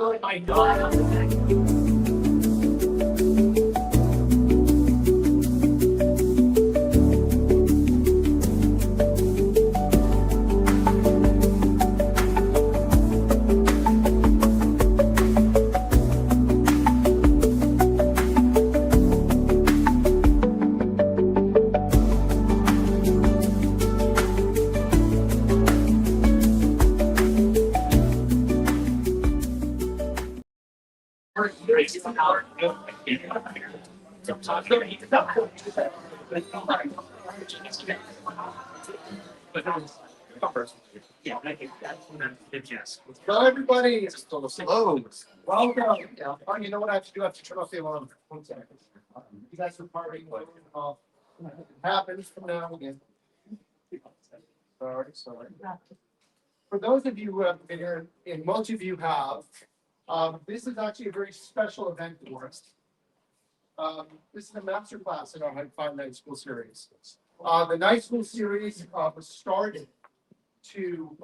I know. Hello, everybody. Hello. Welcome. Oh, you know what I have to do? I have to turn off the alarm. 1 second. You guys are partying. It happens from now again. Sorry. For those of you who have been here, and most of you have, this is actually a very special event for us. This is a master class in our High Five Night School series. The Night School series was started to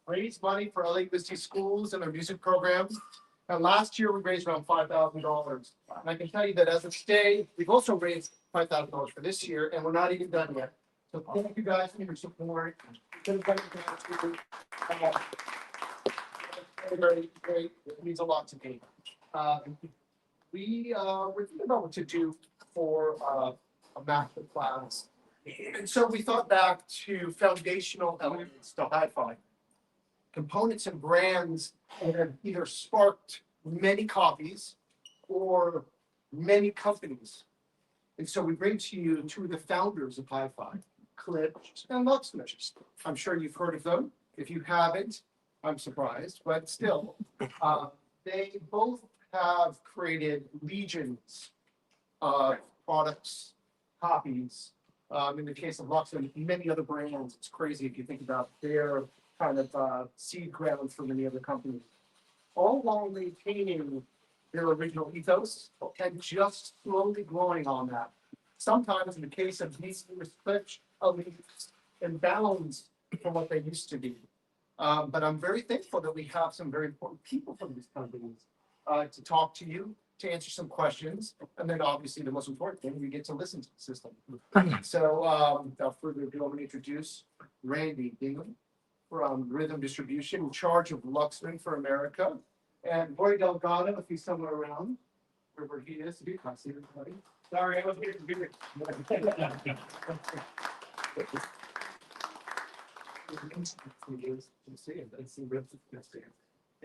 raise money for LA Vista schools and their music programs. And last year we raised around $5,000. And I can tell you that as of today, we've also raised $5,000 for this year, and we're not even done yet. So thank you guys for your support. Very, very, it means a lot to me. We're thinking about what to do for a master class. And so we thought back to foundational elements to hi-fi. Components and brands that have either sparked many copies or many companies. And so we bring to you two of the founders of hi-fi, Klipsch and Luxman. I'm sure you've heard of them. If you haven't, I'm surprised, but still, they both have created legions of products, copies. In the case of Luxman, many other brands. It's crazy if you think about their kind of seed ground for many other companies, all while maintaining their original ethos and just slowly growing on that. Sometimes in the case of these Klipsch, leaps and bounds from what they used to be. But I'm very thankful that we have some very important people from these companies to talk to you, to answer some questions, and then obviously the most important thing, we get to listen to the system. So without further ado, I'm going to introduce Randy Bingham from Rhythm Distribution, in charge of Luxman for America, and Roy Delgado, if he's somewhere around, wherever he is. I see everybody. Sorry, I wasn't here to be here.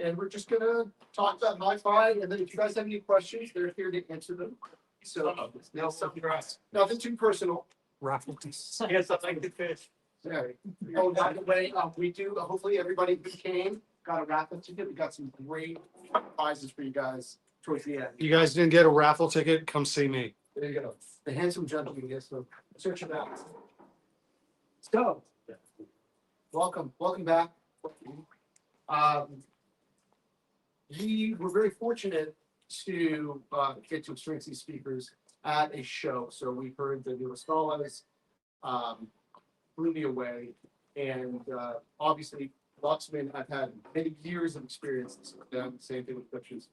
And we're just gonna talk about hi-fi, and then if you guys have any questions, they're here to answer them. So nothing too personal. Raffle. Yes, I'd like to fish. Sorry. Oh, by the way, we do, hopefully everybody who came got a raffle ticket. We got some great prizes for you guys towards the end. You guys didn't get a raffle ticket? Come see me. There you go. The handsome gentleman, yes, so search it out. Let's go. Welcome back. We were very fortunate to get to experience these speakers at a show. So we heard the new scholars, blew me away. And obviously, Luxman, I've had many years of experience with them, same thing with Klipsch.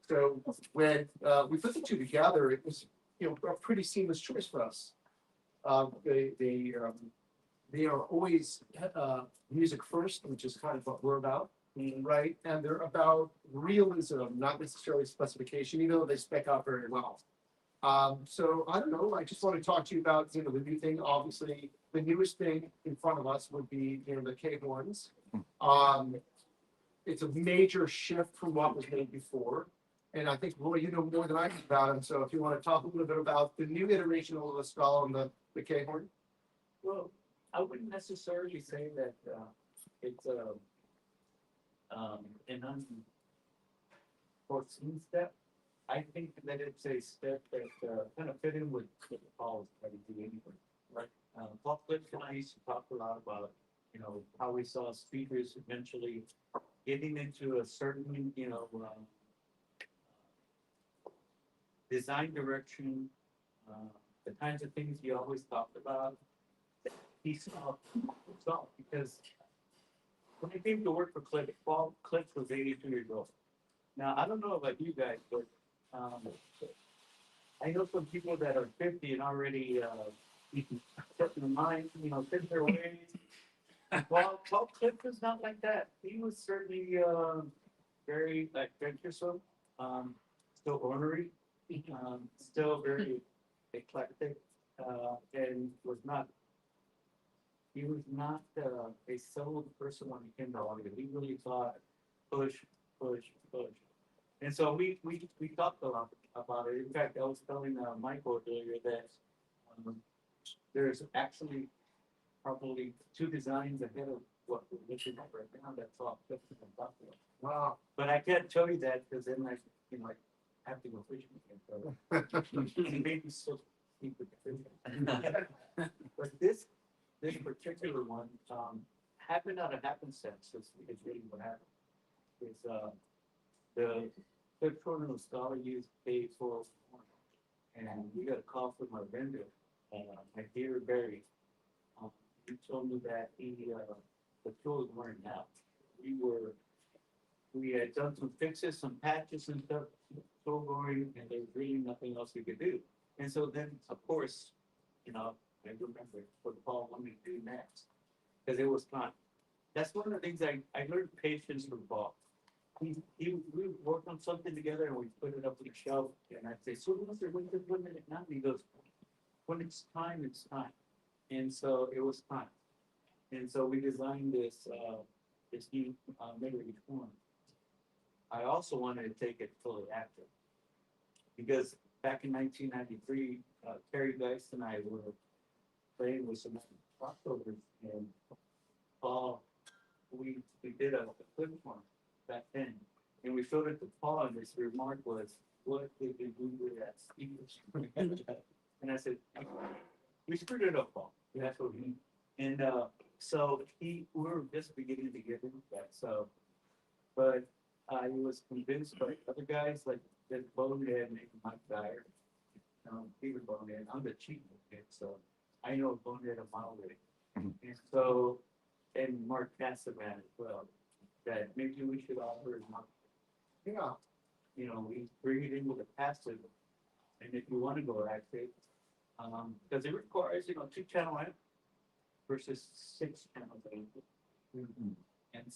So when we put the two together, it was a pretty seamless choice for us. They are always music first, which is kind of what we're about, right? And they're about realism, not necessarily specification, even though they spec out very well. So I don't know. I just want to talk to you about the new thing. Obviously, the newest thing in front of us would be the K-horns. It's a major shift from what was made before. And I think, Roy, you know more than I do about them. So if you want to talk a little bit about the new iteration of the Scala and the K-horn. Well, I wouldn't necessarily say that it's an unforeseen step. I think that it's a step that kind of fit in with Paul's trying to do anyway. Right. Paul Klipsch and I used to talk a lot about, how we saw speakers eventually getting into a certain, design direction, the kinds of things you always talked about. He saw because when he came to work for Klipsch, Klipsch was 82 years old. Now, I don't know about you guys, but, I know some people that are 50 and already, set their mind, set their ways. Well, Cliff was not like that. He was certainly, very adventuresome, still ornery, still very eclectic, and he was not a solo person when it came to audio. He really thought push, push, push. And so we talked a lot about it. In fact, I was telling Michael earlier that there's actually probably two designs ahead of what we're looking at right now. That's all. Wow. But I can't tell you that because then I have to go fishing again. So maybe still keep it fishing. But this particular one, happened out of happenstance is really what happened. Is the third corner of scholar used paid for, and we got a call from our vendor, my dear Barry. He told me that the tools weren't out. We had done some fixes, some patches and stuff, still going, and there was really nothing else we could do. And so then, of course, I remember what Paul wanted to do next, because it was fun. That's one of the things I learned patience from Paul. We worked on something together and we put it up on the shelf, and I'd say, so what's the 1 minute now? And he goes, when it's time, it's time. And so it was time. And so we designed this new memory form. I also wanted to take it fully active, because back in 1993, Terry Geist and I were playing with some crossovers, and Paul, we did a clip form back then, and we showed it to Paul, and his remark was, "What did we do with that speech?" And I said, "We screwed it up, Paul." That's what we. And so we were just beginning to get into that. So, but I was convinced by other guys like that Bonehead and Mike Dyer, Peter Bonehead. I'm the chief kid, so I know Bonehead a mile away. And so, and Mark Casavan as well, that maybe we should offer as much. Yeah. We bring it in with a passive, and if you want to go active, because it requires, 2-channel amp versus 6-channel amp. And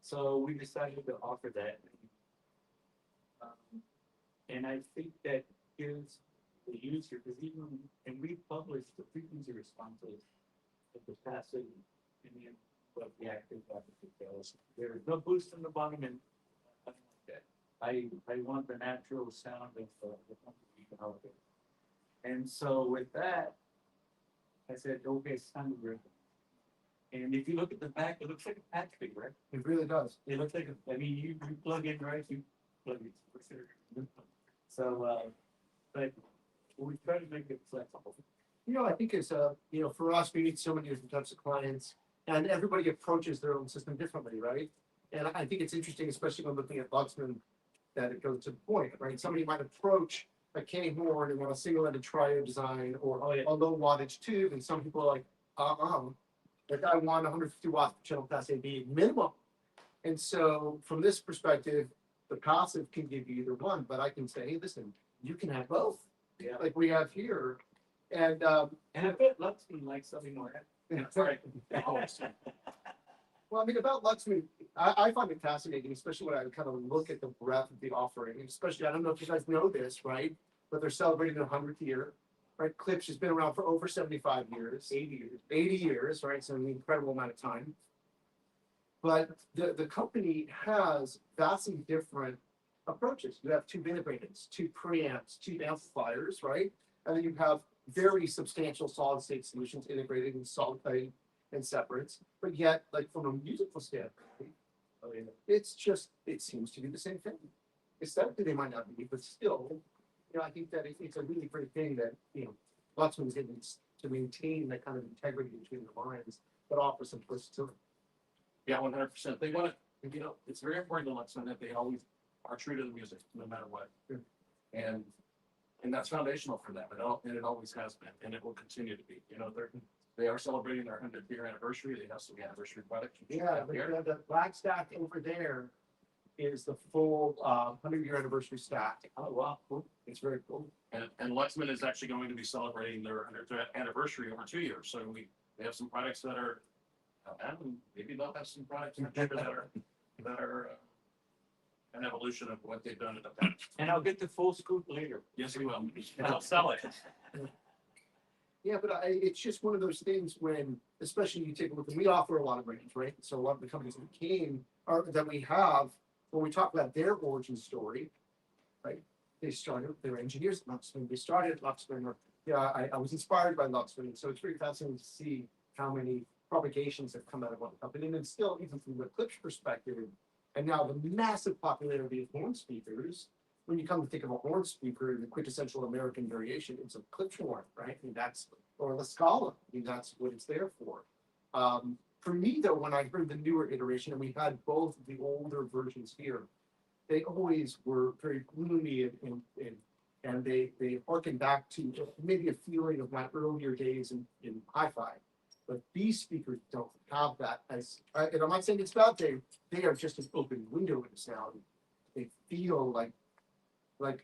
so we decided to offer that. And I think that gives the user, because and we published the frequency responses of the passive and the active details. There is no boost in the bottom end. Nothing like that. I want the natural sound of the company. And so with that, I said, okay, it's time to rip it. And if you look at the back, it looks like a patch pig, right? It really does. It looks like, you plug in, right? You plug it for sure. So, but we try to make it flexible. I think it's, for us, we meet so many different types of clients, and everybody approaches their own system differently, right? And I think it's interesting, especially when looking at Luxman, that it goes to the point, right? Somebody might approach a Kenny Horn and want a single-ended trio design or a low wattage tube, and some people are like, like I want 150 watts per channel class AB minimum. And so from this perspective, the passive can give you either one, but I can say, hey, listen, you can have both. Yeah. Like we have here. And I bet Luxman likes something more. that's right. Well, I mean, about Luxman, I find it fascinating, especially when I kind of look at the breadth of the offering. And especially, I don't know if you guys know this, right? But they're celebrating their 100th year, right? Klipsch has been around for over 75 years. 80 years. 80 years, right? So an incredible amount of time. But the company has vastly different approaches. You have tube integrators, two preamps, two amplifiers, right? And then you have very substantial solid state solutions integrated in solid state and separates. But yet, like from a musical standpoint, it's just, it seems to be the same thing. Aesthetically, they might not be, but still, I think that it's a really great thing that, Luxman's getting to maintain that kind of integrity between the lines, but offer some versatility. Yeah, 100%. They want to, it's very important to Luxman that they always are true to the music, no matter what. And that's foundational for them. And it always has been, and it will continue to be. They are celebrating their 100th year anniversary. They have some anniversary products. Yeah, but you have the black stack over there is the full 100-year anniversary stack. Oh, wow, cool. It's very cool. And Luxman is actually going to be celebrating their 100th anniversary over 2 years, so they have some products that are, and maybe they'll have some products in the future that are an evolution of what they've done in the past. And I'll get the full scoop later. Yes, we will, and I'll sell it. Yeah, but it's just one of those things when, especially you take a look, and we offer a lot of brands, right? So a lot of the companies that came, or that we have, when we talk about their origin story, right? They started, they were engineers at Luxman, they started at Luxman, or, yeah, I was inspired by Luxman, so it's very fascinating to see how many propagations have come out of one company, and then still, even from the Klipsch perspective, and now the massive popularity of horn speakers. When you come to think of a horn speaker, the quintessential American variation, it's a Klipsch horn, right? And that's, or the Scala, I mean, that's what it's there for. For me, though, when I heard the newer iteration, and we had both of the older versions here, they always were very gloomy and they harken back to maybe a feeling of my earlier days in hi-fi. But these speakers don't have that as, and I'm not saying it's bad, they are just an open window into sound. They feel like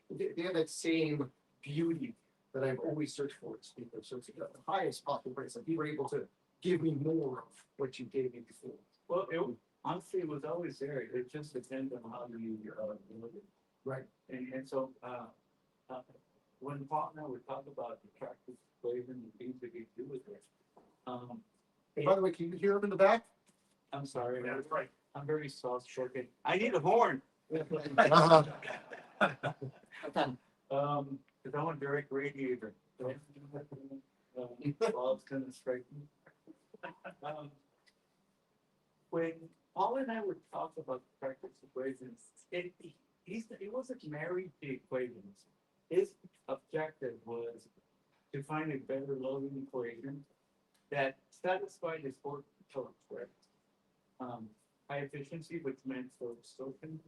they have that same beauty that I've always searched for in speakers. So it's the highest possible price. Like you were able to give me more of what you gave me before. Well, honestly, it was always there. It just depends on how you look at it. Right. And so, when Paul and I would talk about the practice ways and the things that we do with it. Hey, by the way, can you hear him in the back? I'm sorry, man. That's right. I'm very soft spoken. I need a horn. Cause I want direct radiator. Bob's gonna strike me. When Paul and I would talk about practice equations, he wasn't married to equations. His objective was to find a better loading equation that satisfied his four components, right? High efficiency, which meant for distortion,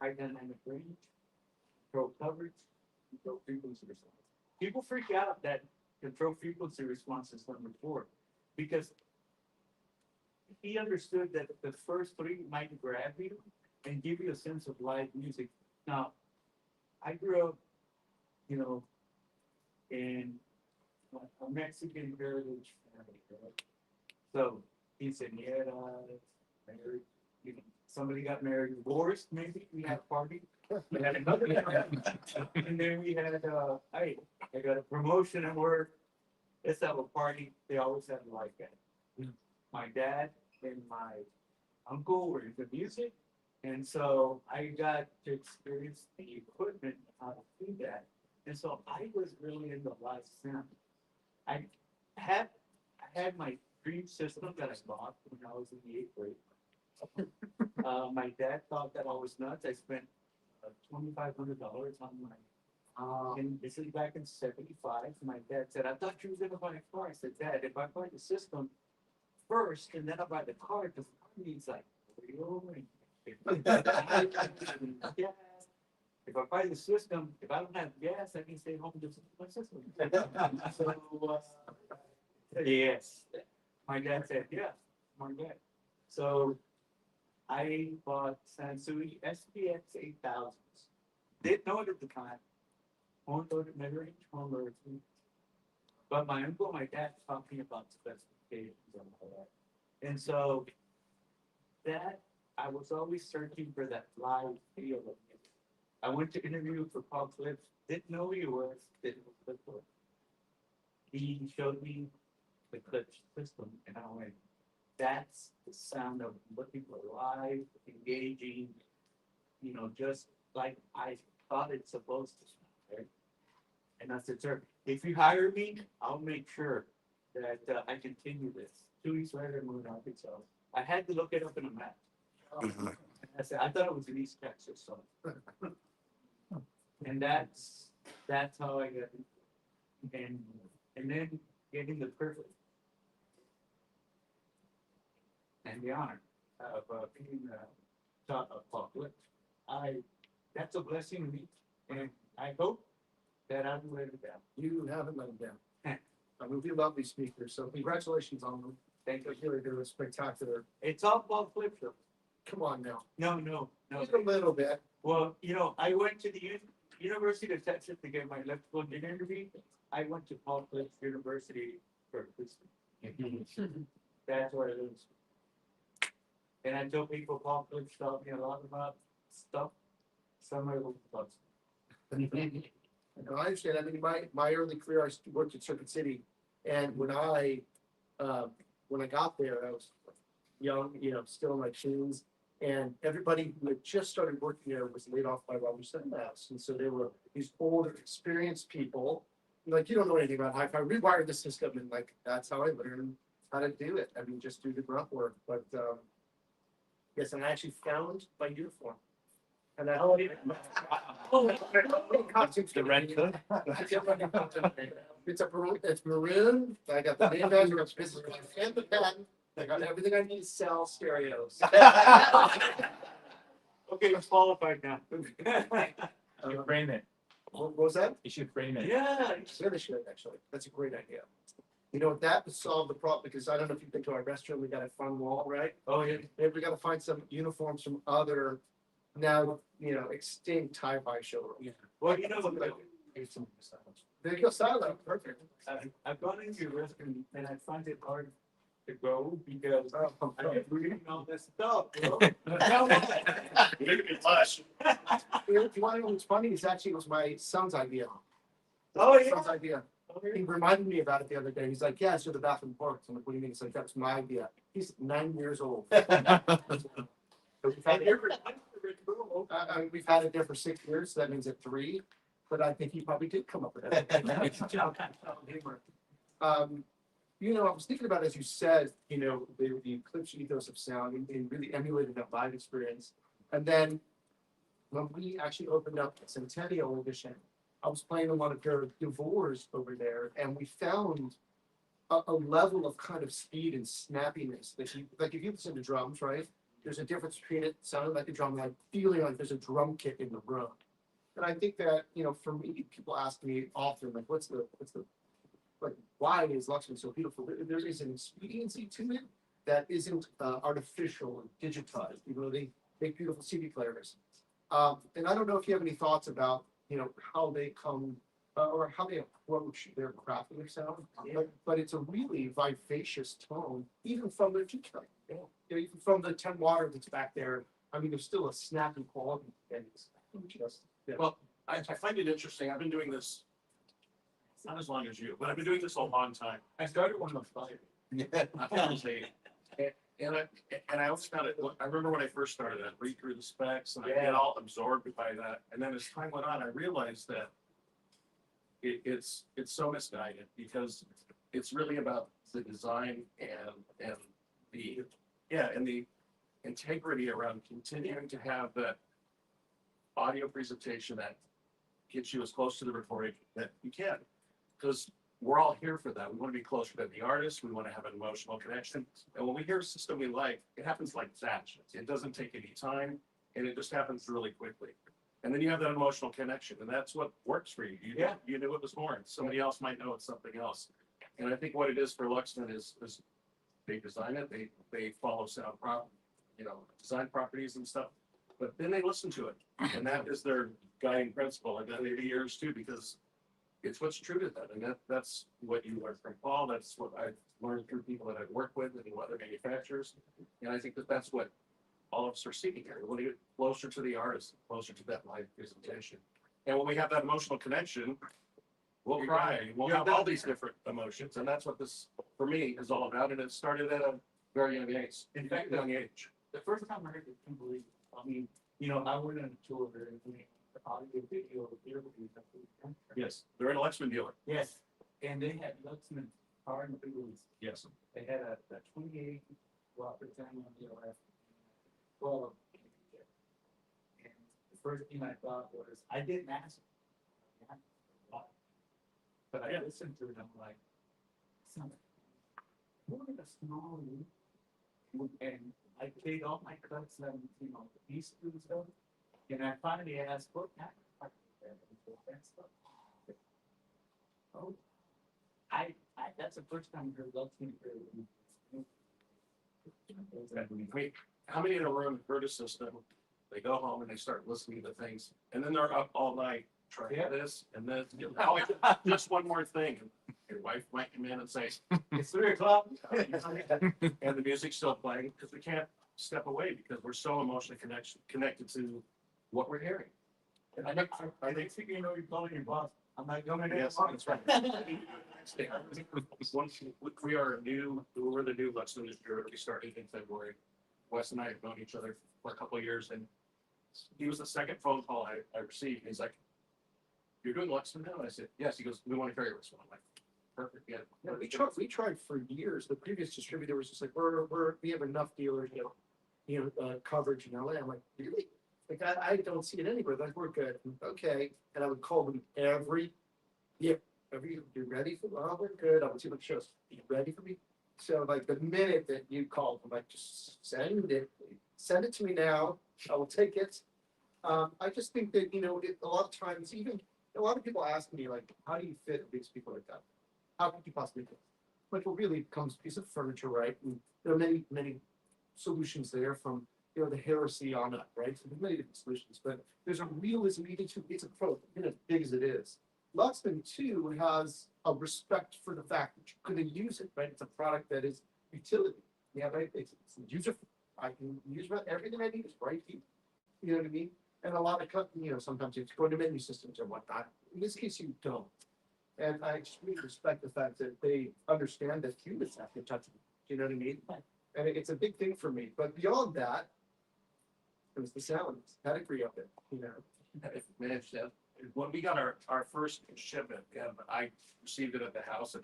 high dynamic range, control coverage, control frequency response. People freak out that control frequency response is number 4 because he understood that the first 3 might grab you and give you a sense of live music. Now, I grew up, in a Mexican heritage family, right? So quinceañeras, married, somebody got married, divorced, maybe we had a party. We had another and then we had I got a promotion at work. Let's have a party. They always had a live band. My dad and my uncle were into music, and so I got to experience the equipment, how to do that. And so I was really into live sound. I had my dream system that I bought when I was in the 8th grade. My dad thought that I was nuts. I spent $2,500 on my, and this is back in '75. My dad said, "I thought you were gonna buy a car." I said, "Dad, if I buy the system first and then I buy the car, because the car needs like oil and gas. If I buy the system, if I don't have gas, I can stay home and just my system." So, yes, my dad said, "Yeah, my dad." So I bought Sansui SPX 8000s. Didn't know it at the time. Horn loaded mid-range, horn loaded. But my uncle and my dad taught me about specifications and all that. And so that I was always searching for that live feel of it. I went to interview for Paul Klipsch, didn't know who he was, didn't know Klipsch was. He showed me the Klipsch system, and I went, that's the sound of looking for live, engaging, just like I thought it's supposed to sound, right? And I said, "Sir, if you hire me, I'll make sure that I continue this." 2 weeks later, I moved out, so I had to look it up in a map. And I said, I thought it was in East Texas, so. And that's how I got it. And then getting the privilege and the honor of being taught of Paul Klipsch. That's a blessing to me, and I hope that I haven't let it down. You haven't let him down. I mean, we love these speakers, so congratulations on them. Thank you. Really, they were spectacular. It's all Paul Klipsch. come on now. No. Just a little bit. Well, I went to the University of Texas to get my electrical engineering degree. I went to Paul Klipsch University for Klipsch. That's where it is. And I tell people Paul Klipsch taught me a lot about stuff. Some of it was No, I understand. I mean, my early career, I worked at Circuit City, and when I got there, I was young, still in my teens, and everybody who had just started working there was laid off by Robert Sandmass, and so they were these older, experienced people. Like, you don't know anything about hi-fi. Rewired the system, and like that's how I learned how to do it. I mean, just do the grunt work. But yes, and I actually found my uniform. And I The red coat? It's maroon. I got the name badge, I got the business card and the pen. I got everything I need to sell stereos. Okay, it's qualified now. You frame it. What was that? You should frame it. Yeah. Really should, actually. That's a great idea. That would solve the problem, because I don't know if you've been to our restaurant, we got a fun wall, right? Oh, yeah. Maybe we gotta find some uniforms from other, now, extinct tie-fi showrooms. Yeah. Well, There you go, Silo, perfect. I've gone into your restaurant and I find it hard to go because I get reading all this stuff. Make me blush. If you want to know what's funny, it was my son's idea. Oh, My son's idea. He reminded me about it the other day. He's like, yeah, so the bathroom works. I'm like, what do you mean? He's like, that's my idea. He's 9 years old. We've had it there for 6 years, so that means at 3, but I think he probably did come up with it. I was thinking about, as you said, the Klipsch ethos of sound and really emulated that live experience. And then when we actually opened up the Centennial Edition, I was playing on one of their DeVores over there, and we found a level of kind of speed and snappiness that if you listen to drums, right? There's a difference between it sounding like a drum, like feeling like there's a drum kit in the room. And I think that, for me, people ask me often, like, why is Luxman so beautiful? There is an expediency to it that isn't artificial and digitized. They make beautiful CD players. And I don't know if you have any thoughts about, how they come or how they approach their craft and their sound, but it's a really vivacious tone, even from their G track. Even from the 10 water that's back there. I mean, there's still a snappy quality. And it's just, Well, I find it interesting. I've been doing this not as long as you, but I've been doing this a long time. I started when I was 5. I was 8. And I always found it, I remember when I first started, I'd read through the specs and I get all absorbed by that. And then as time went on, I realized that it's so misguided, because it's really about the design and the integrity around continuing to have that audio presentation that gets you as close to the recording that you can. Because we're all here for that. We want to be closer to the artist. We want to have an emotional connection. And when we hear a system we like, it happens like that. It doesn't take any time, and it just happens really quickly. And then you have that emotional connection, and that's what works for you. You knew it was more. Somebody else might know it's something else. And I think what it is for Luxman is they design it, they follow sound design properties and stuff, but then they listen to it. And that is their guiding principle. And that may be yours too, because it's what's true to them. And that's what you learn from Paul. That's what I've learned through people that I've worked with and other manufacturers. And I think that's what all of us are seeking here. We want to get closer to the artist, closer to that live presentation. And when we have that emotional connection, we'll cry. We'll have all these different emotions. And that's what this, for me, is all about. And it started at a very young age. In fact, young age. the first time I heard it, I couldn't believe it. I mean, I went on a tour and the audio video interviews. Yes, they're an Luxman dealer. Yes, and they had Luxman car and wheels. Yes. They had a 28 Whopper time on the left. Well, and the first thing I thought was, I didn't ask. But I listened to it, I'm like, what a small room. And I played all my cuts and, the pieces and stuff. And I finally asked, what happened? That stuff. Oh, that's the first time I heard Luxman. How many in a room heard a system? They go home and they start listening to things, and then they're up all night trying this and this. Oh, just one more thing. Your wife might come in and say, "It's 3:00," and the music's still playing because we can't step away because we're so emotionally connected to what we're hearing. And I think you know you're calling your boss. I'm not going to. Yes, that's right. We're the new Luxman this year. We started in February. Wes and I have known each other for a couple of years, and he was the second phone call I received. He's like, "You're doing Luxman now?" And I said, "Yes." He goes, "We want to carry Luxman." I'm like, "Perfect, yeah." Yeah, we tried for years. The previous distributor was just like, we have enough dealers, coverage in LA. I'm like, really? Like, I don't see it anywhere. Like, we're good. Okay. And I would call them every year. You ready for, oh, we're good. I would see what shows. You ready for me? So like the minute that you called, I'm like, just send it to me now. I will take it. I just think that, a lot of times, even a lot of people ask me, like, how do you fit these people like that? How could you possibly fit? Like, well, really, it becomes a piece of furniture, right? And there are many, many solutions there from, the heresy on up, right? So there's many different solutions, but there's a realism needed to, it's a pro, as big as it is. Luxman, too, has a respect for the fact that you're going to use it, right? It's a product that is utility. Yeah, right? It's user. I can use everything I need is right here. You know what I mean? And a lot of companies, sometimes you have to go into menu systems or whatnot. In this case, you don't. And I just really respect the fact that they understand that humans have to touch it. You know what I mean? And it's a big thing for me. But beyond that, it was the sound, pedigree of it, Managed that. When we got our first shipment, and I received it at the house, and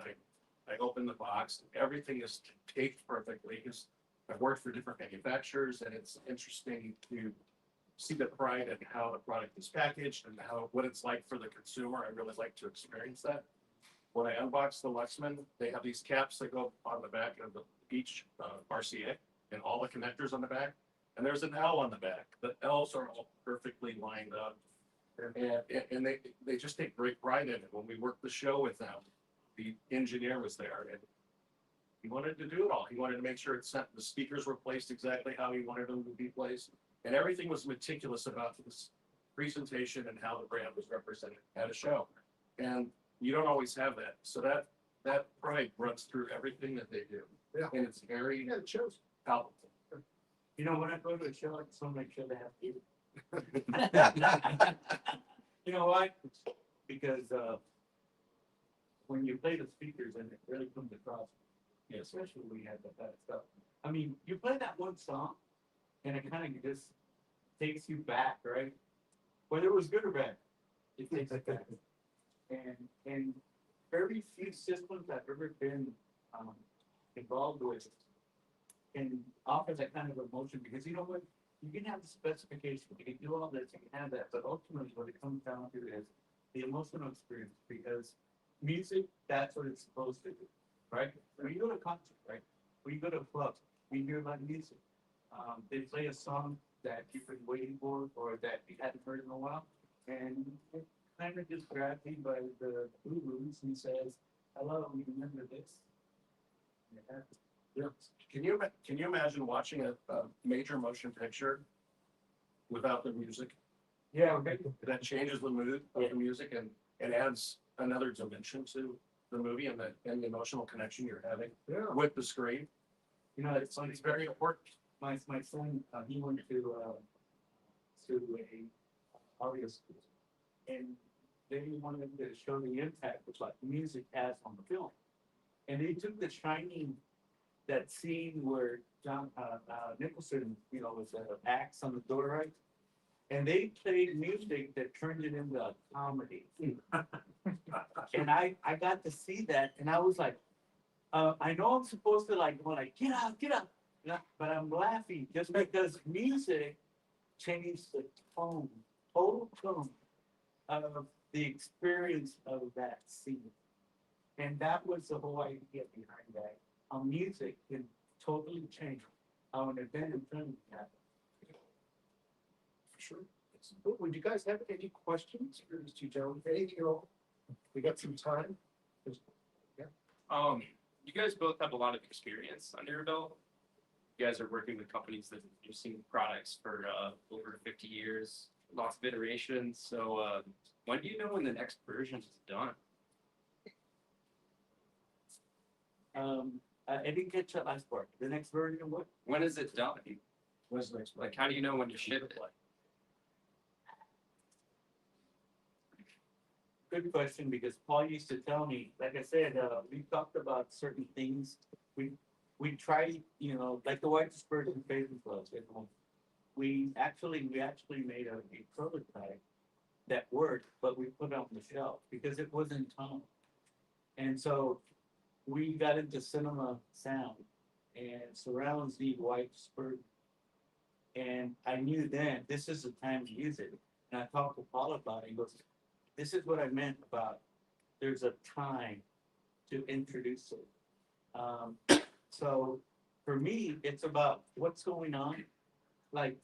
I opened the box, everything is taped perfectly. Because I've worked for different manufacturers, and it's interesting to see the pride in how the product is packaged and what it's like for the consumer. I really like to experience that. When I unbox the Luxman, they have these caps that go on the back of each RCA and all the connectors on the back. And there's an L on the back. The L's are all perfectly lined up. And they just take great pride in it. When we worked the show with them, the engineer was there, and he wanted to do it all. He wanted to make sure the speakers were placed exactly how he wanted them to be placed. And everything was meticulous about this presentation and how the brand was represented at a show. And you don't always have that. So that pride runs through everything that they do. Yeah. And it's very it shows. palpable. When I go to a show, I just want to make sure they have people. You know why? Because when you play the speakers and it really comes across, especially when we had that stuff. I mean, you play that one song and it kind of just takes you back, right? Whether it was good or bad, it takes it back. And very few systems I've ever been involved with can offer that kind of emotion, because you know what? You can have the specification, you can do all this, you can have that, but ultimately what it comes down to is the emotional experience, because music, that's what it's supposed to do, right? When you go to a concert, right? When you go to a club, you hear about music. They play a song that you've been waiting for or that you hadn't heard in a while, and it kind of just grabs you by the blue roots and says, "Hello, you remember this?" Yeah. Can you imagine watching a major motion picture without the music? Yeah, okay. That changes the mood of the music and adds another dimension to the movie and the emotional connection you're having with the screen. It's very important. My son, he went to a audio school, and they wanted to show the impact of what music has on the film. And they took The Shining, that scene where John Nicholson, was an axe on the door, right? And they played music that turned it into a comedy. And I got to see that, and I was like, I know I'm supposed to go get up, but I'm laughing just because music changed the total tone of the experience of that scene. And that was the whole idea behind that. How music can totally change how an event in film happens. For sure. Would you guys have any questions for these two gentlemen? Anything at all? We got some time. You guys both have a lot of experience under your belt. you guys are working with companies that you've seen products for over 50 years, lots of iterations. So when do you know when the next version is done? I didn't get your last part. The next version, what? When is it done? What's the next? Like, how do you know when to ship it? Good question, because Paul used to tell me, like I said, we talked about certain things. We tried, like the white dispersion phasing gloves. We actually made a prototype that worked, but we put it on the shelf because it wasn't tone. And so we got into cinema sound, and surrounds need white dispersion. And I knew then this is the time to use it. And I talked to Paul about it. He goes, this is what I meant about there's a time to introduce it. So for me, it's about what's going on. Like,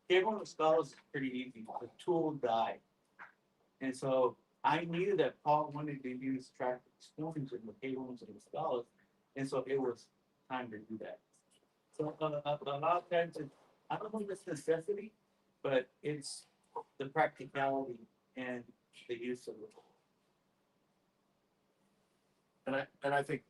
cable and scholars is pretty easy. The tool died. And so I knew that Paul wanted to use traffic storms in the cables and the scholars. And so it was time to do that. So a lot of times, I don't know if it's necessity, but it's the practicality and the use of it. And I think,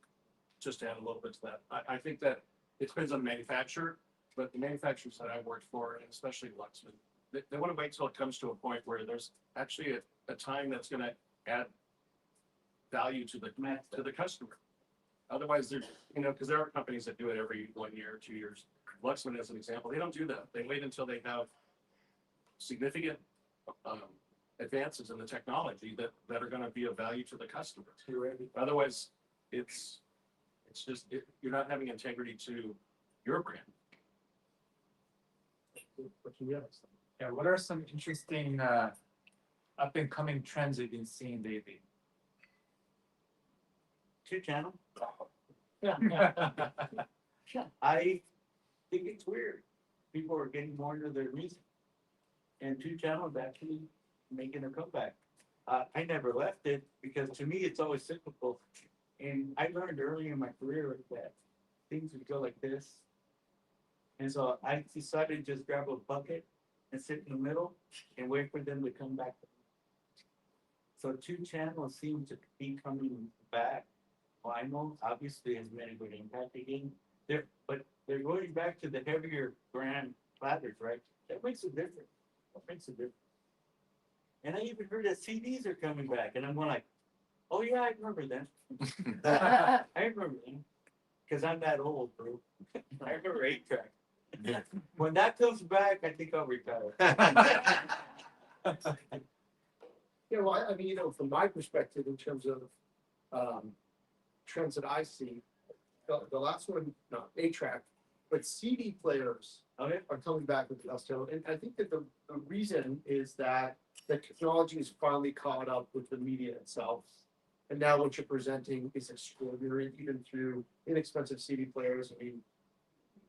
just to add a little bit to that, I think that it depends on the manufacturer, but the manufacturers that I've worked for, and especially Luxman, they want to wait till it comes to a point where there's actually a time that's going to add value to the customer. Otherwise, there's, because there are companies that do it every 1 year, 2 years. Luxman, as an example, they don't do that. They wait until they have significant advances in the technology that are going to be of value to the customer. Otherwise, it's just, you're not having integrity to your brand. Yeah, what are some interesting up and coming trends you've been seeing lately? 2-channel. Yeah. I think it's weird. People are getting more into their music. And 2-channel is actually making a comeback. I never left it because to me it's always cyclical. And I learned early in my career that things would go like this. And so I decided to just grab a bucket and sit in the middle and wait for them to come back. So 2-channel seems to be coming back. Vinyl obviously has made a good impact again. But they're going back to the heavier brand platters, right? That makes a difference. That makes a difference. And I even heard that CDs are coming back, and I'm going like, oh yeah, I remember them. I remember them. Because I'm that old, bro. I remember 8-track. When that comes back, I think I'll retire. Well, I mean, from my perspective, in terms of trends that I see, the last one, not 8-track, but CD players are coming back with gusto. And I think that the reason is that the technology is finally caught up with the media itself. And now what you're presenting is extraordinary, even through inexpensive CD players. I mean,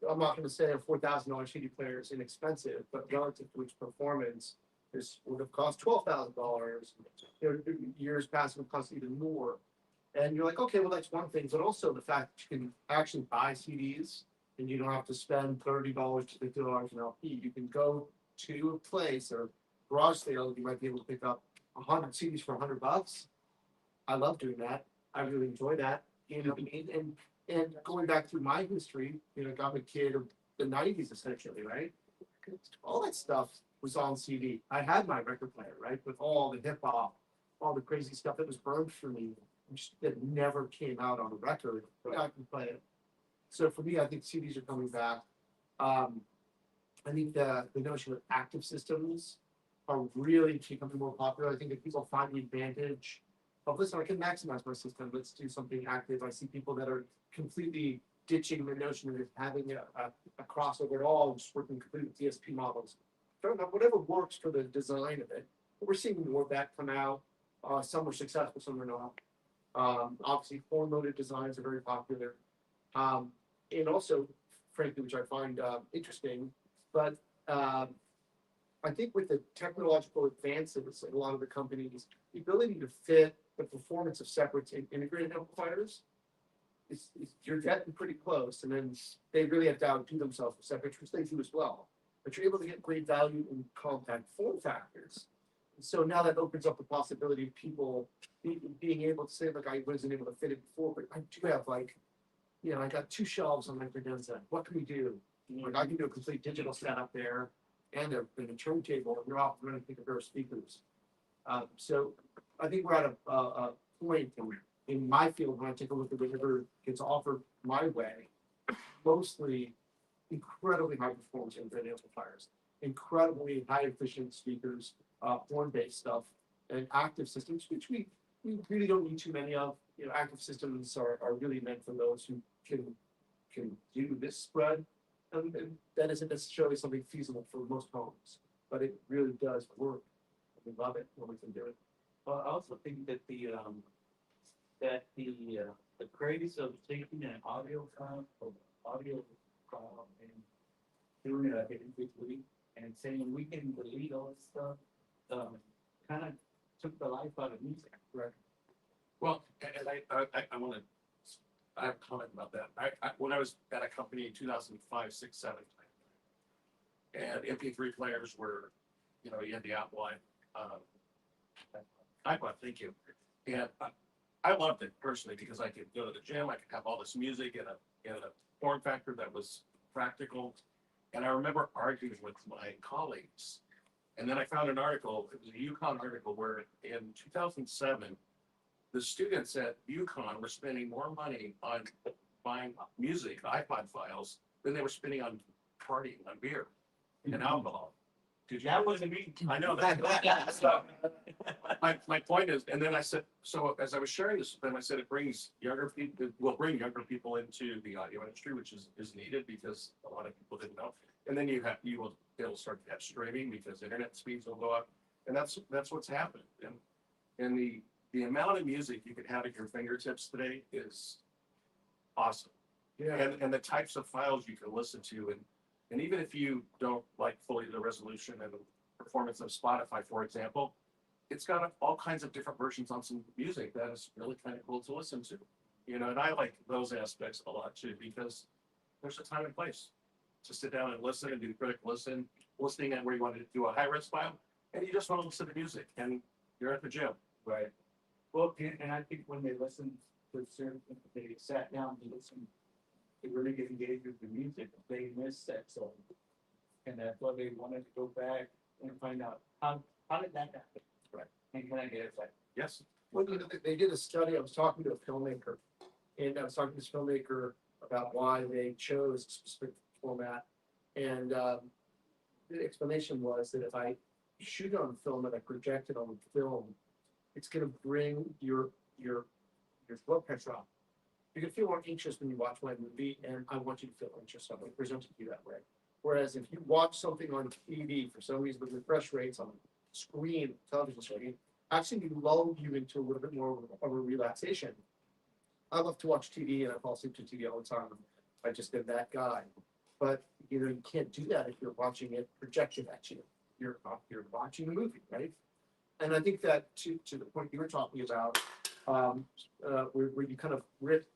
I'm not going to say a $4,000 CD player is inexpensive, but relative to its performance, this would have cost $12,000. Years past, it would cost even more. And you're like, okay, well, that's one thing. But also the fact that you can actually buy CDs and you don't have to spend $30 to $50 an LP. You can go to a place or garage sale, you might be able to pick up 100 CDs for $100. I love doing that. I really enjoy that. And going back through my history, I'm a kid of the 90s essentially, right? All that stuff was on CD. I had my record player, right? With all the hip hop, all the crazy stuff that was burned for me, that never came out on a record, but I can play it. So for me, I think CDs are coming back. I think the notion of active systems are really becoming more popular. I think if people find the advantage of, listen, I can maximize my system, let's do something active. I see people that are completely ditching the notion of having a crossover at all, just working completely with DSP models. Whatever works for the design of it. But we're seeing more of that come out. Some are successful, some are not. Obviously, form-loaded designs are very popular. And also, frankly, which I find interesting, but I think with the technological advances in a lot of the companies, the ability to fit the performance of separate integrated amplifiers you're getting pretty close, and then they really have to outdo themselves with separate, which they do as well. But you're able to get great value in compact form factors. So now that opens up the possibility of people being able to say, like, I wasn't able to fit it before, but I do have like, I got 2 shelves on my credenza. What can we do? Like, I can do a complete digital setup there and a turntable, and you're off running a pair of speakers. So I think we're at a point in my field when I take a look at whatever gets offered my way, mostly incredibly high performance integrated amplifiers, incredibly high efficient speakers, horn-based stuff, and active systems, which we really don't need too many of. Active systems are really meant for those who can do this spread, and that isn't necessarily something feasible for most homes, but it really does work. We love it when we can do it. Well, I also think that the craze of taking an audio file and doing it individually and saying we can delete all this stuff, kind of took the life out of music. Right. Well, and I want to, I have a comment about that. When I was at a company in 2005, 6, 7, and MP3 players were, you had the Apple iPod, thank you. And I loved it personally because I could go to the gym, I could have all this music in a form factor that was practical. And I remember arguing with my colleagues. And then I found an article, it was a UConn article where in 2007, the students at UConn were spending more money on buying music, iPod files, than they were spending on partying, on beer and alcohol. That wasn't me. I know that. So, my point is, and then I said, so as I was sharing this with them, I said it brings younger people, will bring younger people into the audio industry, which is needed because a lot of people didn't know. And then it'll start to have streaming because internet speeds will go up, and that's what's happened. And the amount of music you can have at your fingertips today is awesome. Yeah. And the types of files you can listen to, and even if you don't like fully the resolution and the performance of Spotify, for example, it's got all kinds of different versions on some music that is really kind of cool to listen to. And I like those aspects a lot too, because there's a time and place to sit down and listen and do critical listening at where you want to do a high-res file, and you just want to listen to music, and you're at the gym. Right. Well, and I think when they listen to certain, they sat down and listened, they really get engaged with the music, they missed that song. And that's why they wanted to go back and find out how did that happen? Right. And can I get it back? Yes. Well, they did a study. I was talking to a filmmaker, and I was talking to this filmmaker about why they chose a specific format. And the explanation was that if I shoot on film and I project it on film, it's going to bring your blood pressure up. You're going to feel more anxious when you watch my movie, and I want you to feel anxious. So I'm going to present it to you that way. Whereas if you watch something on TV, for some reason, the refresh rates on screen, television screen, actually lull you into a little bit more of a relaxation. I love to watch TV, and I fall asleep to TV all the time. I just am that guy. But you can't do that if you're watching it projected at you. You're watching the movie, right? And I think that to the point you were talking about, where you kind of rip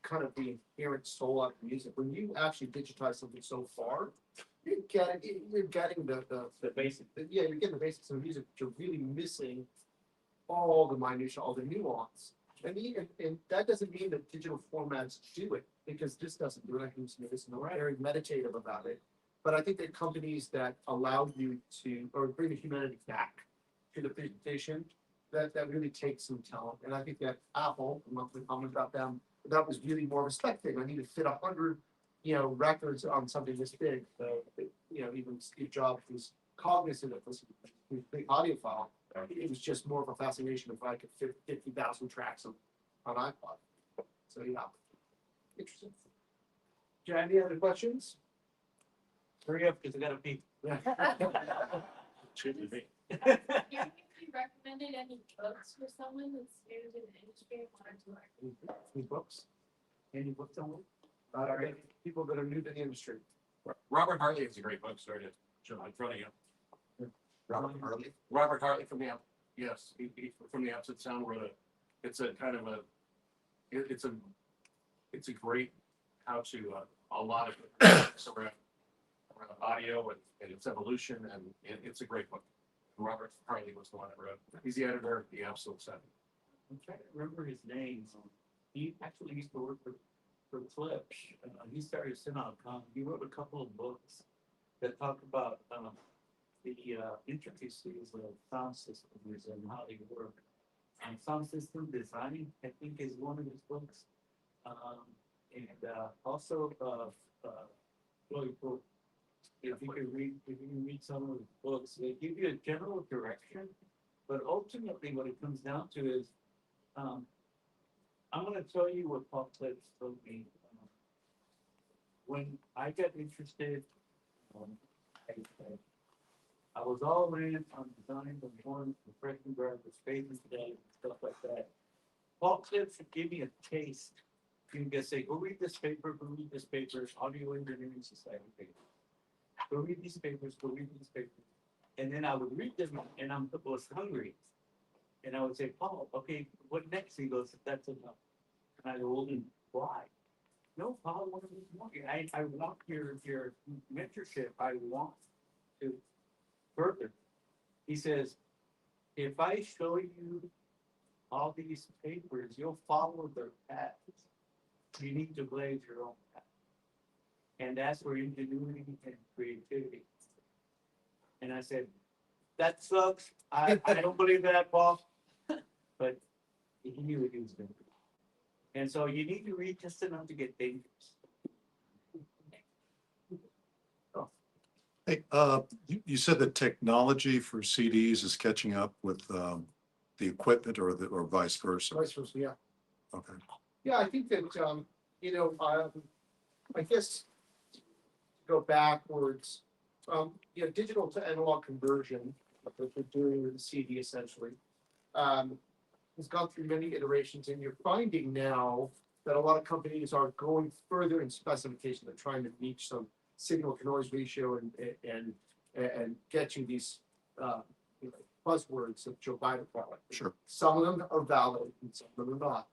kind of the inherent soul out of music. When you actually digitize something so far, you're getting the basic. Yeah, you're getting the basics of music, but you're really missing all the minutia, all the nuance. And that doesn't mean that digital formats do it, because this doesn't do it. I can say this, and I'm very meditative about it. But I think that companies that allow you to, or bring the humanity back to the presentation, that really takes some talent. And I think that Apple, I'm not going to comment about them, but that was really more of a spec thing. I need to fit 100, records on something this big. So, even Steve Jobs was cognizant of this big audio file. It was just more of a fascination if I could fit 50,000 tracks on iPod. So yeah, interesting. Do you have any other questions? Hurry up, because I gotta pee. Yeah. Should be. Have you recommended any books for someone that's new to the industry and wanted to learn? Any books? Any books on People that are new to the industry. Robert Hartley has a great book started, John, in front of you. Robert Hartley. Robert Hartley from the he from the Opposite Sound wrote it's a kind of it's a it's a great how to, a lot of it around audio and its evolution, and it's a great book. Robert Harley was the one that wrote. He's the editor of the Absolute Seven. I'm trying to remember his name. He actually used to work for Klipsch. He started Synopcom. He wrote a couple of books that talk about the intricacies of sound systems and how they work. Sound system design, I think, is one of his books. And also, if you can read some of his books, they give you a general direction, but ultimately what it comes down to is, I'm gonna tell you what Paul Klipsch told me. When I got interested, I was all in on design and form, freshman graduate spaces today, and stuff like that. Paul Klipsch would give me a taste. You can say, go read this paper, Audio Engineering Society paper. Go read these papers, And then I would read them and I was hungry. And I would say, Paul, okay, what next? He goes, that's enough. And I go, well, then why? No, Paul, what do you want? I want your mentorship. I want to further. He says, if I show you all these papers, you'll follow their paths. You need to blaze your own path. And that's where ingenuity and creativity. And I said, that sucks. I don't believe that, Paul. But he knew what he was doing. And so you need to read just enough to get dangerous. Hey, you said that technology for CDs is catching up with the equipment or vice versa. Vice versa, yeah. Okay. Yeah, I think that, I guess, to go backwards, digital to analog conversion, what we're doing with the CD essentially, has gone through many iterations, and you're finding now that a lot of companies are going further in specification. They're trying to reach some signal to noise ratio and get you these buzzwords that you'll buy the product. Sure. Some of them are valid and some of them are not.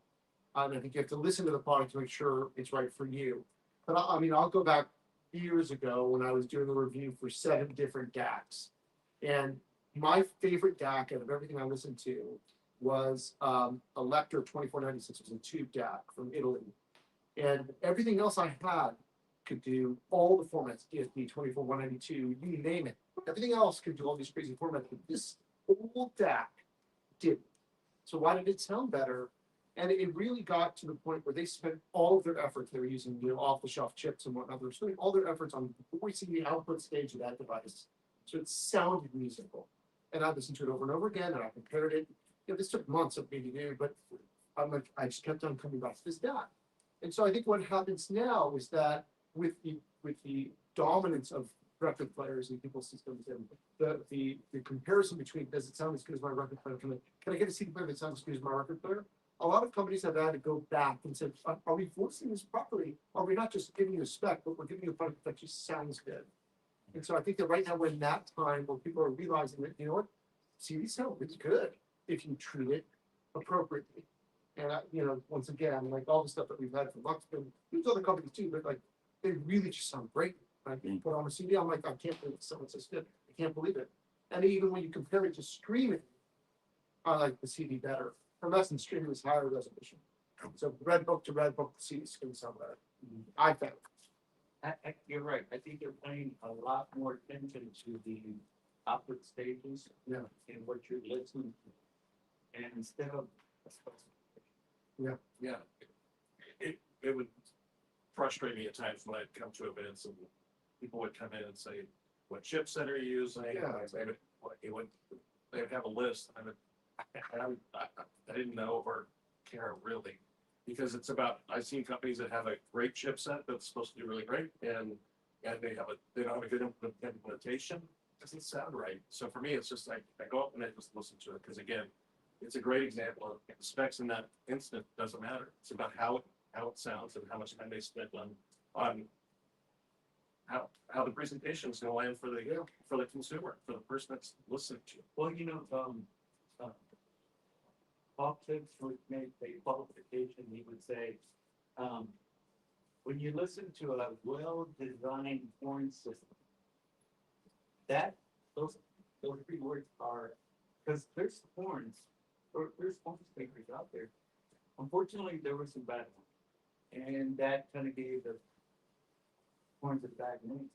And I think you have to listen to the product to make sure it's right for you. But I'll go back years ago when I was doing a review for 7 different DACs. And my favorite DAC out of everything I listened to was a Lecter 2496. It was a tube DAC from Italy. And everything else I had could do all the formats, ESP 24192, you name it. Everything else could do all these crazy formats, but this old DAC didn't. So why did it sound better? And it really got to the point where they spent all of their efforts. They were using off-the-shelf chips and whatnot. They were spending all their efforts on voicing the output stage of that device, so it sounded musical. And I listened to it over and over again, and I compared it. This took months of me to do, but I just kept on coming back to this DAC. And so I think what happens now is that with the dominance of record players in people's systems and the comparison between, does it sound as good as my record player? Can I get a CD player that sounds as good as my record player? A lot of companies have had to go back and said, are we forcing this properly? Are we not just giving you a spec, but we're giving you a product that just sounds good? And so I think that right now we're in that time where people are realizing that, CDs sound really good if you treat it appropriately. And once again, like all the stuff that we've had from Luxman, there's other companies too, but like they really just sound great. I put on a CD, I'm like, I can't believe it sounds this good. I can't believe it. And even when you compare it to streaming, I like the CD better. Unless in streaming is higher resolution. So red book to red book, the CD is going to sound better. I think. You're right. I think you're paying a lot more attention to the output stages. Yeah. And what you're listening to. And instead of a specification. Yeah. It would frustrate me at times when I'd come to events and people would come in and say, what chipset are you using? Yeah. They would have a list. I didn't know or care really, because it's about, I've seen companies that have a great chipset that's supposed to do really great, and they don't have a good implementation. It doesn't sound right. So for me, it's just like I go up and I just listen to it, because again, it's a great example of the specs in that instant doesn't matter. It's about how it sounds and how much time they spent on how the presentation is going to land for the consumer, for the person that's listening to it. Well, Paul Klipsch would make a qualification. He would say, when you listen to a well-designed horn system, that, those three words are, because there's horns, or there's horn speakers out there. Unfortunately, there were some bad ones, and that kind of gave the horns a bad name.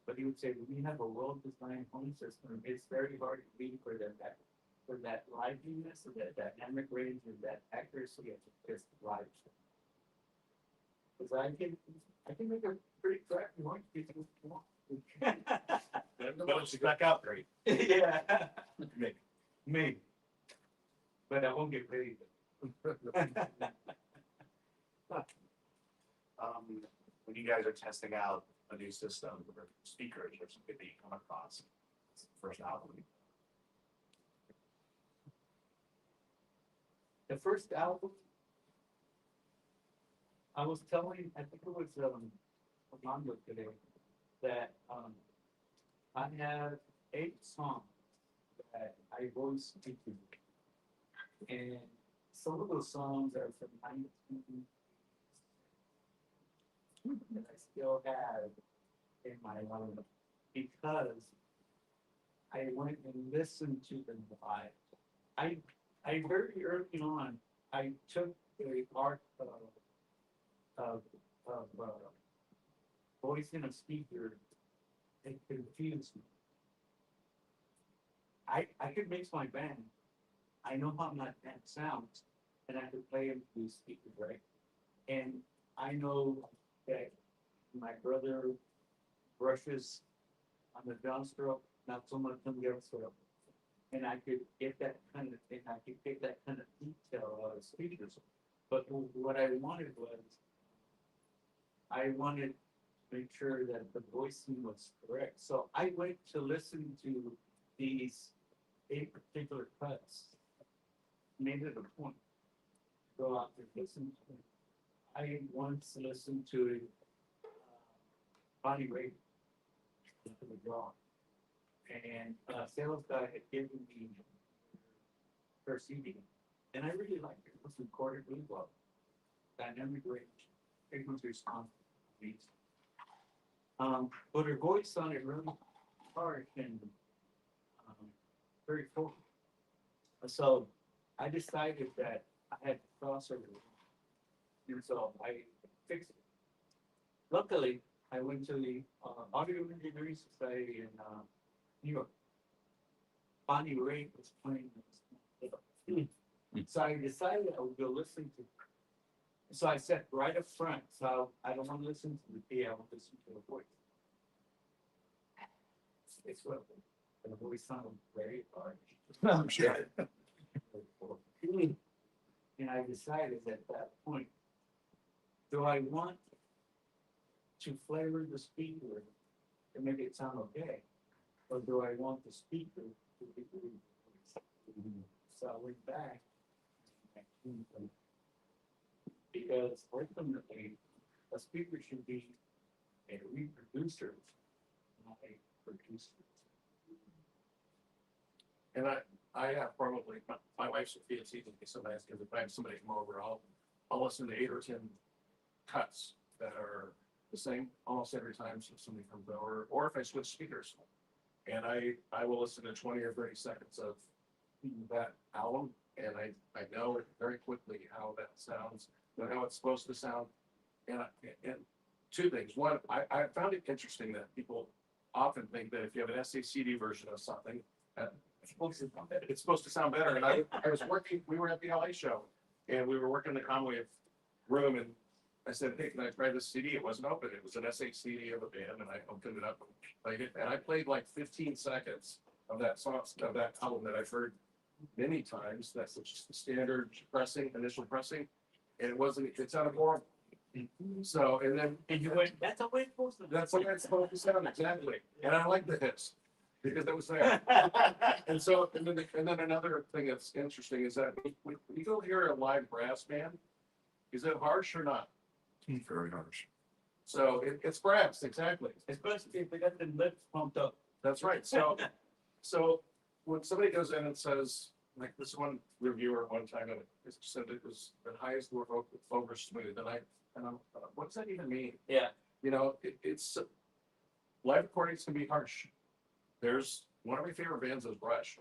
But he would say, when you have a well-designed horn system, it's very hard to read for that liveliness, or that dynamic range, and that accuracy of just live. Because I can make a pretty crappy horn piece if you want. But it's back out great. Yeah, Maybe. maybe. But I won't get paid. When you guys are testing out a new system or speakers or something that you come across, it's the first album. The first album, I was telling, I think it was, Armando today, that, I have 8 songs that I voice into. And some of those songs are from 19, that I still have in my mind because I went and listened to them live. I very early on, I took the art of voicing a speaker and confused me. I could mix my band. I know how my band sounds, and I could play them through speakers, right? And I know that my brother brushes on the downstroke, not so much on the upstroke. And I could get that kind of, and I could get that kind of detail out of speakers. But what I wanted was, I wanted to make sure that the voicing was correct. So I went to listen to these 8 particular cuts, made it a point to go out and listen to them. I once listened to Bonnie Raitt to the draw. And sales guy had given me her CD, and I really liked it. It was recorded really well. Dynamic range, frequency response, beats. But her voice sounded really harsh and very full. So I decided that I had to cross over, and so I fixed it. Luckily, I went to the Audio Engineering Society in New York. Bonnie Raitt was playing this. So I decided I would go listen to her. So I sat right up front. So I don't want to listen to the PA, I want to listen to her voice. It's what the voice sounded very hard. I'm sure. And I decided at that point, do I want to flavor the speaker and make it sound okay? Or do I want the speaker to be good? So I went back. Because ultimately, a speaker should be a reproducer, not a producer. And I have probably, my wife Sophia sees me so nice because if I have somebody come over, I'll listen to 8 or 10 cuts that are the same almost every time somebody comes over, or if I switch speakers. And I will listen to 20 or 30 seconds of that album, and I know very quickly how that sounds, and how it's supposed to sound. And 2 things. One, I found it interesting that people often think that if you have an SACD version of something, it's supposed to sound better. And I was working, we were at the LA show, and we were working in the Conway room, and I said, hey, can I try this CD? It wasn't open. It was an SACD of a band, and I opened it up and played it. And I played like 15 seconds of that song, of that album that I've heard many times. That's just the standard pressing, initial pressing. And it sounded horrible. So, and you went, That's the way it's supposed to be. that's what it's supposed to sound, exactly. And I like the hiss, because that was there. And so, and then another thing that's interesting is that when you go hear a live brass band, is it harsh or not? Very harsh. So it's brass, exactly. Especially if they got the lips pumped up. That's right. So when somebody goes in and says, like this one reviewer one time, and it said it was the highest vocal smooth, and and I'm, what does that even mean? Yeah. You know, it's, live recordings can be harsh. There's, one of my favorite bands is Rush.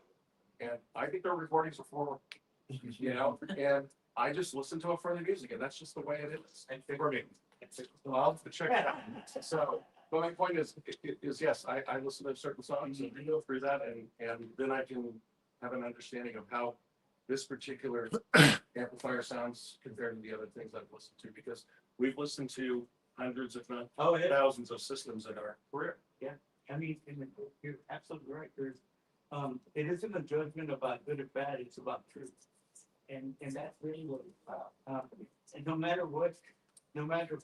And I think their recordings are for, you know, and I just listen to it for the music, and that's just the way it is. And for me, well, check it out. So, but my point is yes, I listen to certain songs and go through that, and then I can have an understanding of how this particular amplifier sounds compared to the other things I've listened to, because we've listened to hundreds, if not Oh, yeah. thousands of systems in our career. I mean, and you're absolutely right. There's, it isn't a judgment about good or bad, it's about truth. And that's really what it's about. And no matter what, no matter.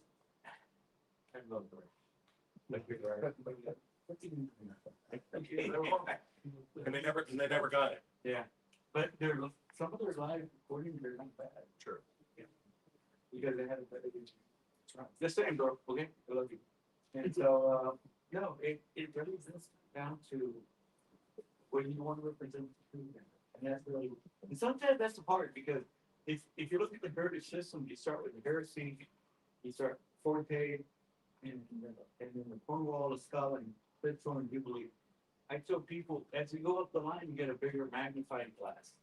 I love the right. Like you're right. And they never got it. Yeah, but there, some of their live recordings are not bad. Sure. Yeah. Because they had a better. The same, bro, okay? I love you. And so, no, it really does come down to what you want to represent the truth. And that's really, and sometimes that's the part, because if you look at the heritage system, you start with the heresy, you start Forte, and then the Cornwall, the Skull, and Klipsch and Jubilee. I tell people, as you go up the line, you get a bigger magnifying glass.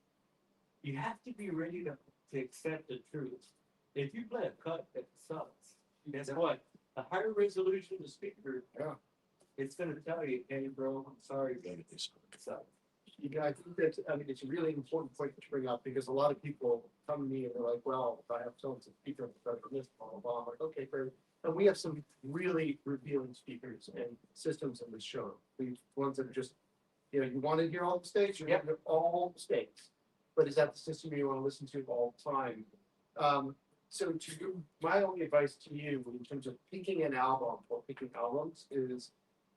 You have to be ready to accept the truth. If you play a cut that sucks, guess what? The higher resolution the speaker, Yeah. it's gonna tell you, hey, bro, I'm sorry, but it sucks. Yeah, I think that's, I mean, it's a really important point to bring up, because a lot of people come to me and they're like, well, if I have so-and-so speaker, for this, blah, blah, blah. I'm like, okay, great. And we have some really revealing speakers and systems in this show. These ones that are just, you know, you want to hear all the mistakes, you're gonna hear all mistakes. But is that the system you want to listen to all the time? So my only advice to you in terms of picking an album or picking albums is,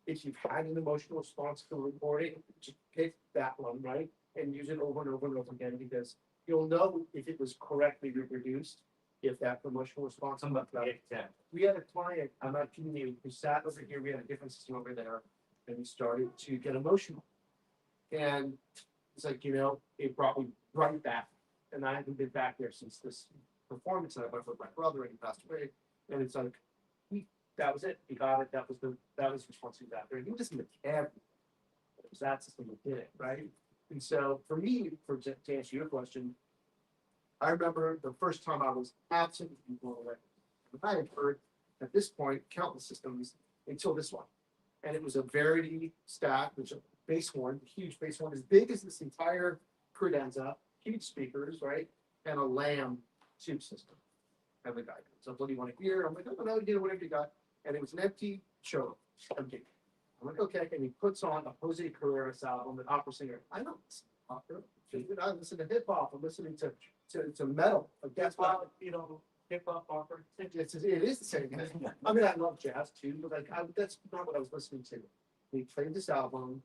if you've had an emotional response to a recording, just pick that one, right? And use it over and over and over again, because you'll know if it was correctly reproduced, if that emotional response. We had a client, I'm not kidding you, who sat over here, we had a different system over there, and he started to get emotional. And it's like, you know, it brought me right back, and I haven't been back there since this performance that I went with my brother, and he passed away, and it's like, that was it, he got it, that was response to that, there, he was in the cab. It was that system that did it, right? And so for me, to answer your question, I remember the first time I was absolutely blown away. I had heard at this point countless systems until this one. And it was a Verity stack, which a bass horn, huge bass horn, as big as this entire credenza, huge speakers, right? And a Lamb tube system. And the guy comes up, what do you want to hear? I'm like, oh, no, you know, whatever you got. And it was an empty show, empty. I'm like, okay, and he puts on a Jose Carreras album, an opera singer. I don't listen to opera. I listen to hip hop. I'm listening to metal, death metal. You know, hip hop opera. It is the same thing. I mean, I love jazz too, but like, that's not what I was listening to. He played this album,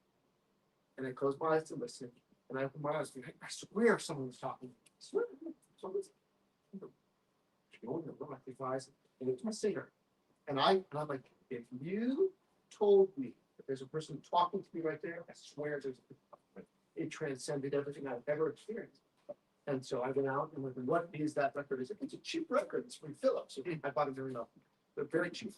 and I closed my eyes to listen, and I opened my eyes, and I swear someone was talking. I swear, someone was. And it was my singer, and I'm like, if you told me that there's a person talking to me right there, I swear it transcended everything I've ever experienced. And so I went out and went, what is that record? It's a cheap record. It's from Philips. I bought it very low, but very cheap.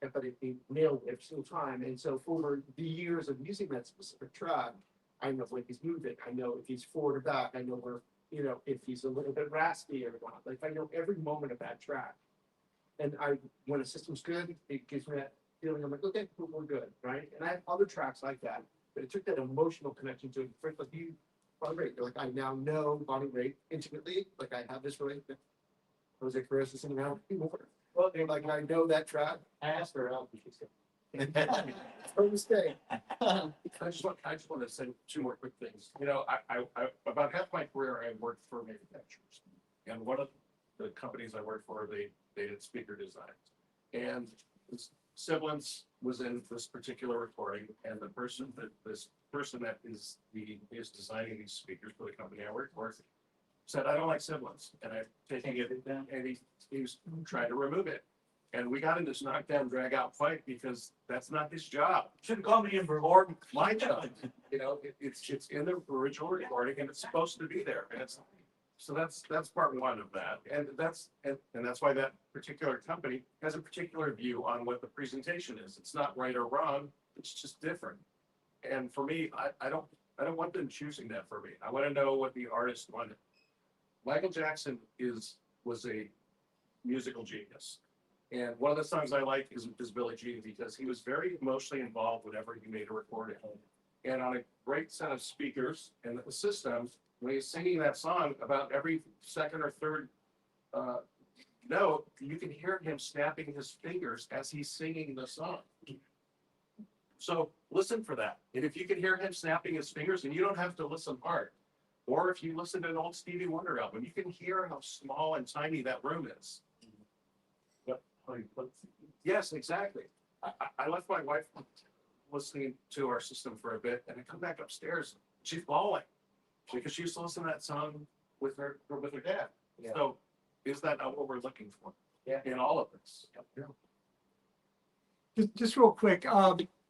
But it nailed it every single time. And so over the years of using that specific track, I know when he's moving. I know if he's forward or back. I know where, you know, if he's a little bit raspy or not. Like I know every moment of that track. And when a system's good, it gives me that feeling. I'm like, okay, cool, we're good, right? And I have other tracks like that, but it took that emotional connection to it. Like you, Bonnie Raitt. They're like, I now know Bonnie Raitt intimately. Like I have this relationship. Jose Carreras is singing out anymore. Well, they're like, I know that track. I asked her out, and she said. From the state. I just want to say two more quick things. You know, I about half my career I worked for manufacturers, and one of the companies I worked for, they did speaker designs, and Siblings was in this particular recording, and the person that is designing these speakers for the company I work for said, I don't like Siblings, and I'm taking it, and he was trying to remove it. And we got in this knockdown, drag out fight because that's not his job. Shouldn't call me in for Or my job. You know, it's in the original recording and it's supposed to be there. And it's, So that's part one of that. And that's why that particular company has a particular view on what the presentation is. It's not right or wrong, it's just different. And for me, I don't want them choosing that for me. I want to know what the artist wanted. Michael Jackson was a musical genius. And one of the songs I like is Billie Jean, because he was very emotionally involved whenever he made a recording. And on a great set of speakers and the systems, when he's singing that song, about every second or third note, you can hear him snapping his fingers as he's singing the song. So listen for that. And if you can hear him snapping his fingers, and you don't have to listen hard, or if you listen to an old Stevie Wonder album, you can hear how small and tiny that room is. Yes, exactly. I left my wife listening to our system for a bit, and I come back upstairs, she's bawling because she used to listen to that song with her dad. Yeah. So is that not what we're looking for? Yeah. In all of this? Just real quick,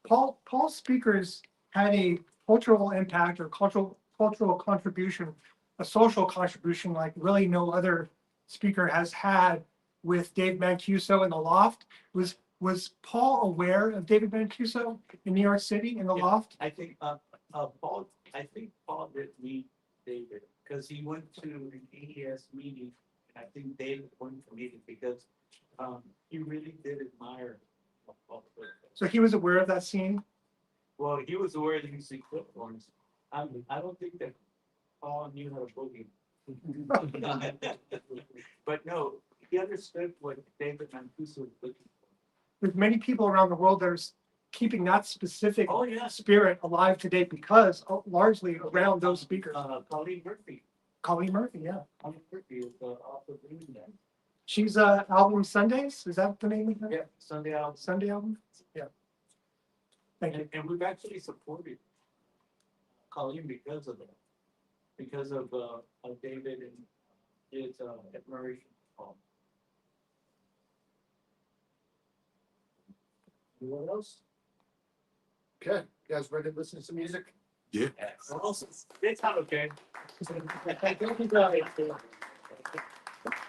Paul's speakers had a cultural impact or cultural contribution, a social contribution like really no other speaker has had with Dave Mancuso in the Loft. Was Paul aware of David Mancuso in New York City in the Yeah. Loft? I think, Paul did meet David, because he went to an AES meeting, and I think David went to meet him because, he really did admire Paul. So he was aware of that scene? Well, he was aware that he see clip horns. I don't think that Paul knew how to boogie. But no, he understood what David Mancuso was looking for. There's many people around the world that are keeping that specific Oh, yes. spirit alive today because largely around those speakers. Colleen Murphy. Colleen Murphy, yeah. Colleen Murphy is off of doing that. She's album Sundays, is that the name of it? Yeah, Sunday out. Sunday album? Yeah. Thank you. And we've actually supported Colleen because of that. Because of David and his admiration for Paul. Anyone else? Okay, you guys ready to listen to some music? Yeah. It's not okay. Thank you guys.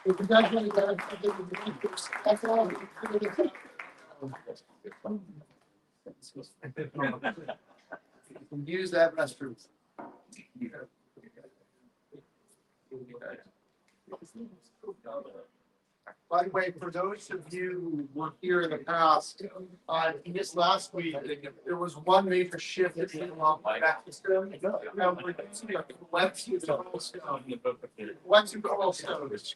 If you guys want to go, that's all. Use that restroom. By the way, for those of you who were here in the past, this last week, there was one major shift that came along my back system. Now we're using a Lexi Coilstone.